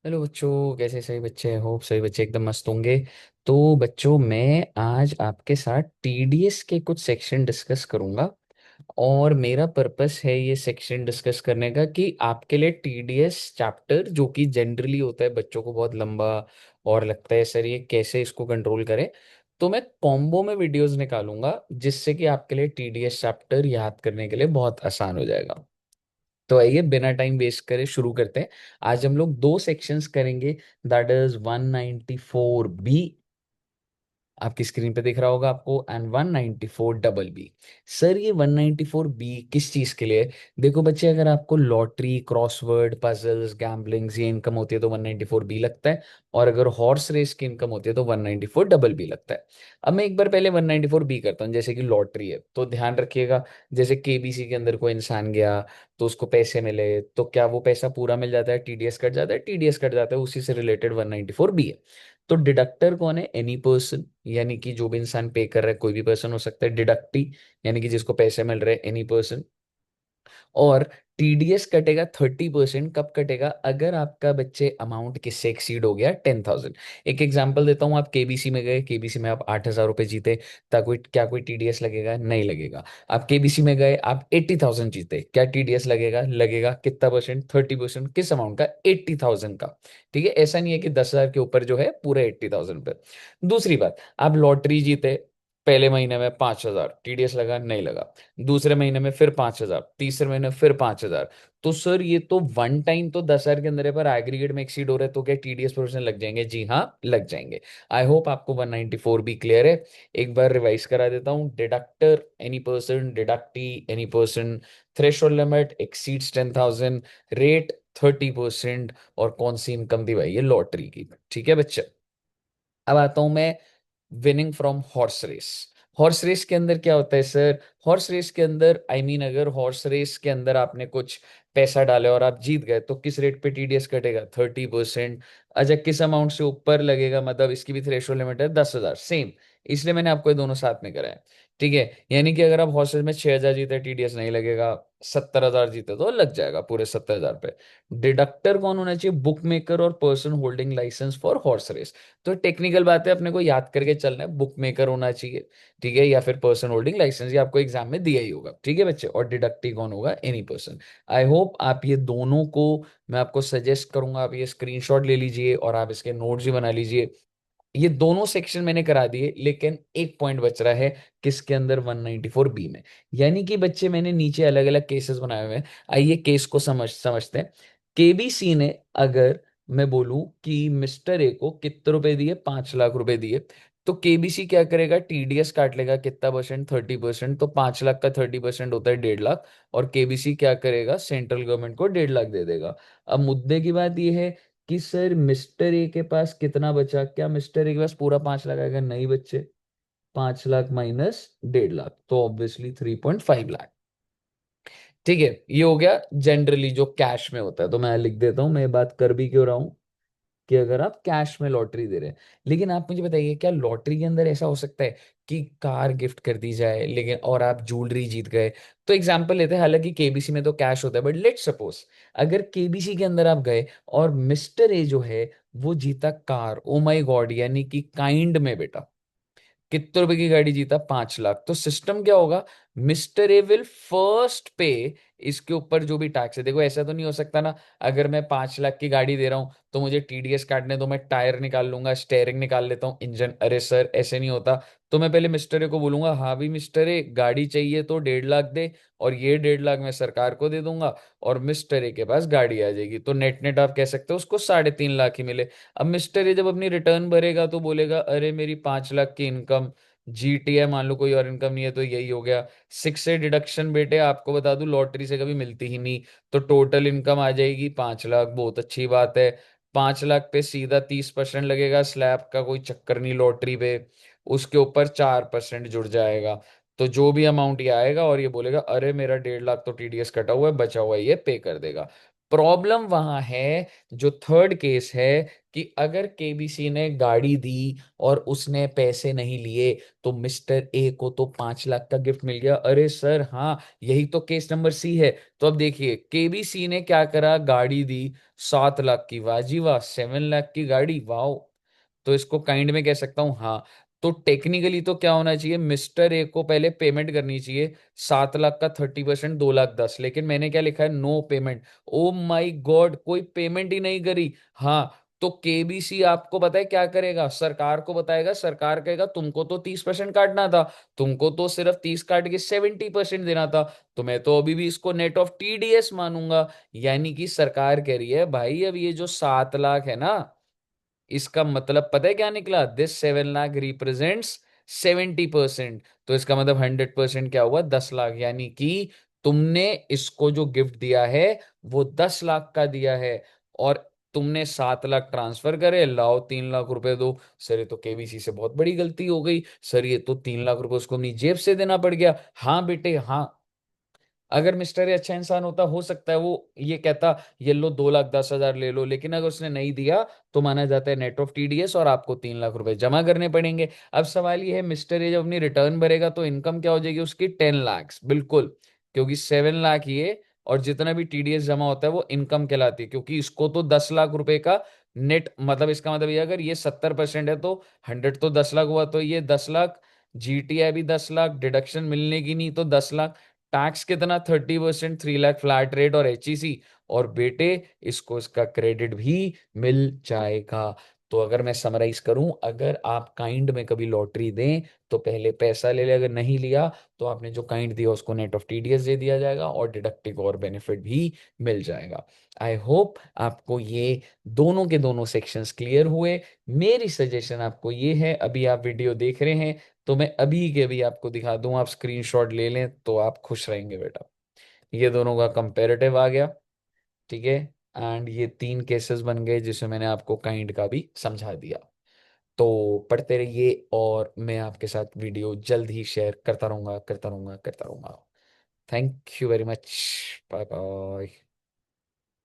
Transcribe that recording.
Hello बच्चों, कैसे सही बच्चे? होप सही बच्चे एकदम मस्त होंगे। तो बच्चों, मैं आज आपके साथ टीडीएस के कुछ सेक्शन डिस्कस करूंगा। और मेरा पर्पस है ये सेक्शन डिस्कस करने का कि आपके लिए टीडीएस चैप्टर, जो कि जनरली होता है बच्चों को बहुत लंबा और लगता है सर ये कैसे इसको कंट्रोल करें, तो मैं कॉम्बो में वीडियोस निकालूंगा जिससे कि आपके लिए टीडीएस चैप्टर याद करने के लिए बहुत आसान हो जाएगा। तो आइए बिना टाइम वेस्ट करे शुरू करते हैं। आज हम लोग दो सेक्शंस करेंगे, दैट इज 194 बी, आपकी स्क्रीन पे दिख रहा होगा आपको, एंड 194 डबल बी। सर ये 194 बी किस चीज के लिए है? देखो बच्चे, अगर आपको लॉटरी, क्रॉसवर्ड, पजल्स, गैम्बलिंग्स ये इनकम होती है तो 194 बी लगता है। और अगर हॉर्स रेस की इनकम होती है तो 194 डबल बी लगता है। अब मैं एक बार पहले 194 बी करता हूँ। जैसे कि लॉटरी है तो ध्यान रखिएगा, जैसे केबीसी के अंदर कोई इंसान गया तो उसको पैसे मिले, तो क्या वो पैसा पूरा मिल जाता है? टीडीएस कट जाता है? टीडीएस कट जाता है, उसी से रिलेटेड 194 बी है। तो डिडक्टर कौन है? एनी पर्सन, यानी कि जो भी इंसान पे कर रहा है, कोई भी पर्सन हो सकता है। डिडक्टी यानी कि जिसको पैसे मिल रहे हैं, एनी पर्सन। और टीडीएस कटेगा 30%। कब कटेगा? अगर आपका बच्चे अमाउंट किससे एक्सीड हो गया? 10,000। एक एग्जांपल देता हूं, आप केबीसी में गए, केबीसी में आप 8,000 रुपए जीते, क्या कोई टीडीएस लगेगा? नहीं लगेगा। आप केबीसी में गए, आप 80,000 जीते, क्या टीडीएस लगेगा? लगेगा। कितना परसेंट? 30%। किस अमाउंट का? 80,000 का। ठीक है, ऐसा नहीं है कि 10,000 के ऊपर जो है पूरे 80,000 पे। दूसरी बात, आप लॉटरी जीते, पहले महीने में 5,000, टीडीएस लगा? नहीं लगा। दूसरे महीने में फिर 5,000, तीसरे महीने फिर 5,000। तो सर ये तो वन टाइम तो 10,000 के अंदर है, पर एग्रीगेट में एक्सीड हो रहा है, तो क्या टीडीएस प्रोविजन लग जाएंगे? जी हाँ, लग जाएंगे। आई होप आपको 194 भी क्लियर है। एक बार रिवाइज करा देता हूँ। Deductor any person, deductee any person, threshold limit exceeds 10,000, rate 30%, और कौन सी इनकम दी भाई? ये लॉटरी की। ठीक है बच्चे, अब आता हूं मैं winning from horse race. Horse race के अंदर क्या होता है सर? हॉर्स रेस के अंदर अगर हॉर्स रेस के अंदर आपने कुछ पैसा डाला और आप जीत गए, तो किस रेट पे टीडीएस कटेगा? 30%। अच्छा, किस अमाउंट से ऊपर लगेगा? मतलब इसकी भी थ्रेशोल्ड लिमिट है 10,000, सेम। इसलिए मैंने आपको ये दोनों साथ में कराया। ठीक है, यानी कि अगर आप हॉर्स रेस में 6,000 जीते, टीडीएस नहीं लगेगा। 70,000 जीते तो लग जाएगा पूरे 70,000 पे। डिडक्टर कौन होना चाहिए? बुक मेकर और person holding licence for horse race. तो टेक्निकल बात है, अपने को याद करके चलना है, बुक मेकर होना चाहिए, ठीक है, या फिर पर्सन होल्डिंग लाइसेंस, ये आपको एग्जाम में दिया ही होगा। ठीक है बच्चे, और डिडक्टी कौन होगा? Any person. आई होप आप ये दोनों को, मैं आपको सजेस्ट करूंगा आप ये स्क्रीनशॉट ले लीजिए और आप इसके नोट्स भी बना लीजिए। ये दोनों सेक्शन मैंने करा दिए, लेकिन एक पॉइंट बच रहा है। किसके अंदर? 194 बी में। यानी कि बच्चे मैंने नीचे अलग अलग केसेस बनाए हुए हैं। आइए केस को समझते हैं। केबीसी ने, अगर मैं बोलूं कि मिस्टर ए को कितने रुपए दिए? 5 लाख रुपए दिए। तो केबीसी क्या करेगा? टीडीएस काट लेगा। कितना परसेंट? 30%। तो 5 लाख का 30% होता है 1.5 लाख। और केबीसी क्या करेगा? सेंट्रल गवर्नमेंट को 1.5 लाख दे देगा। अब मुद्दे की बात यह है कि सर मिस्टर ए के पास कितना बचा? क्या मिस्टर ए के पास पूरा 5 लाख आएगा? नहीं बच्चे, 5 लाख माइनस 1.5 लाख, तो ऑब्वियसली 3.5 लाख। ठीक है, ये हो गया जनरली जो कैश में होता है। तो मैं लिख देता हूं, मैं ये बात कर भी क्यों रहा हूं, कि अगर आप कैश में लॉटरी दे रहे हैं। लेकिन आप मुझे बताइए, क्या लॉटरी के अंदर ऐसा हो सकता है कि कार गिफ्ट कर दी जाए, लेकिन और आप ज्वेलरी जीत गए? तो एग्जांपल लेते हैं, हालांकि केबीसी में तो कैश होता है, बट लेट सपोज अगर केबीसी के अंदर आप गए और मिस्टर ए जो है वो जीता कार। ओ माय गॉड, यानी कि काइंड में बेटा कितने रुपए की गाड़ी जीता? 5 लाख। तो सिस्टम क्या होगा? मिस्टर ए विल फर्स्ट पे इसके ऊपर जो भी टैक्स है। देखो ऐसा तो नहीं हो सकता ना, अगर मैं 5 लाख की गाड़ी दे रहा हूं तो मुझे टीडीएस काटने दो, मैं टायर निकाल लूंगा, स्टेयरिंग निकाल लेता हूँ, इंजन। अरे सर ऐसे नहीं होता। तो मैं पहले मिस्टर ए को बोलूंगा, हाँ भी मिस्टर ए, गाड़ी चाहिए तो 1.5 लाख दे, और ये 1.5 लाख मैं सरकार को दे दूंगा, और मिस्टर ए के पास गाड़ी आ जाएगी। तो नेट नेट आप कह सकते हो उसको 3.5 लाख ही मिले। अब मिस्टर ए जब अपनी रिटर्न भरेगा तो बोलेगा, अरे मेरी 5 लाख की इनकम, जीटीए मान लो, कोई और इनकम नहीं है, तो यही हो गया। 6 से डिडक्शन बेटे आपको बता दूं लॉटरी से कभी मिलती ही नहीं। तो टोटल इनकम आ जाएगी 5 लाख, बहुत अच्छी बात है। 5 लाख पे सीधा 30% लगेगा, स्लैब का कोई चक्कर नहीं लॉटरी पे। उसके ऊपर 4% जुड़ जाएगा। तो जो भी अमाउंट ये आएगा और ये बोलेगा, अरे मेरा 1.5 लाख तो टीडीएस कटा हुआ है, बचा हुआ है, ये पे कर देगा। प्रॉब्लम वहां है, जो थर्ड केस है, कि अगर केबीसी ने गाड़ी दी और उसने पैसे नहीं लिए, तो मिस्टर ए को तो 5 लाख का गिफ्ट मिल गया। अरे सर हाँ, यही तो केस नंबर सी है। तो अब देखिए, केबीसी ने क्या करा, गाड़ी दी 7 लाख की, वाह जी वाह, 7 लाख की गाड़ी, वाह। तो इसको काइंड में कह सकता हूं, हाँ। तो टेक्निकली तो क्या होना चाहिए, मिस्टर ए को पहले पेमेंट करनी चाहिए 7 लाख का 30%, 2 लाख 10, लेकिन मैंने क्या लिखा है, नो पेमेंट। ओ माई गॉड, कोई पेमेंट ही नहीं करी। हाँ, तो केबीसी आपको पता है क्या करेगा, सरकार को बताएगा, सरकार कहेगा तुमको तो 30% काटना था, तुमको तो सिर्फ 30 काट के 70% देना था। तो मैं तो अभी भी इसको नेट ऑफ टीडीएस मानूंगा। यानी कि सरकार कह रही है, भाई अब ये जो 7 लाख है ना, इसका मतलब पता है क्या निकला, दिस 7 लाख रिप्रेजेंट्स 70%। तो इसका मतलब 100% क्या हुआ, 10 लाख। यानी कि तुमने इसको जो गिफ्ट दिया है वो 10 लाख का दिया है, और तुमने 7 लाख ट्रांसफर करे, लाओ 3 लाख रुपए दो। सर ये तो केबीसी से बहुत बड़ी गलती हो गई, सर ये तो 3 लाख रुपए उसको अपनी जेब से देना पड़ गया। हाँ बेटे हाँ, अगर मिस्टर ये अच्छा इंसान होता, हो सकता है वो ये कहता, ये लो 2 लाख 10 हजार ले लो, लेकिन अगर उसने नहीं दिया तो माना जाता है नेट ऑफ टीडीएस, और आपको 3 लाख रुपए जमा करने पड़ेंगे। अब सवाल ये है, मिस्टर ये जब अपनी रिटर्न भरेगा तो इनकम क्या हो जाएगी उसकी, 10 लाख, बिल्कुल। क्योंकि 7 लाख ये, और जितना भी टीडीएस जमा होता है वो इनकम कहलाती है, क्योंकि इसको तो 10 लाख रुपए का नेट, मतलब इसका मतलब ये अगर ये 70% है तो 100 तो 10 लाख हुआ, तो ये 10 लाख, जीटीआई भी 10 लाख, डिडक्शन मिलने की नहीं तो 10 लाख, टैक्स कितना 30%, 3 लाख फ्लैट रेट और एचईसी, और बेटे इसको इसका क्रेडिट भी मिल जाएगा। तो अगर मैं समराइज करूं, अगर आप काइंड में कभी लॉटरी दें तो पहले पैसा ले ले, अगर नहीं लिया तो आपने जो काइंड दिया उसको नेट ऑफ टीडीएस दे दिया जाएगा, और डिडक्टिव और बेनिफिट भी मिल जाएगा। आई होप आपको ये दोनों के दोनों सेक्शंस क्लियर हुए। मेरी सजेशन आपको ये है, अभी आप वीडियो देख रहे हैं तो मैं अभी के भी आपको दिखा दूं, आप स्क्रीनशॉट ले लें तो आप खुश रहेंगे बेटा। ये दोनों का कंपैरेटिव आ गया, ठीक है। एंड ये 3 केसेस बन गए जिसमें मैंने आपको काइंड का भी समझा दिया। तो पढ़ते रहिए, और मैं आपके साथ वीडियो जल्द ही शेयर करता रहूंगा, करता रहूंगा, करता रहूंगा। Thank you very much. Bye bye.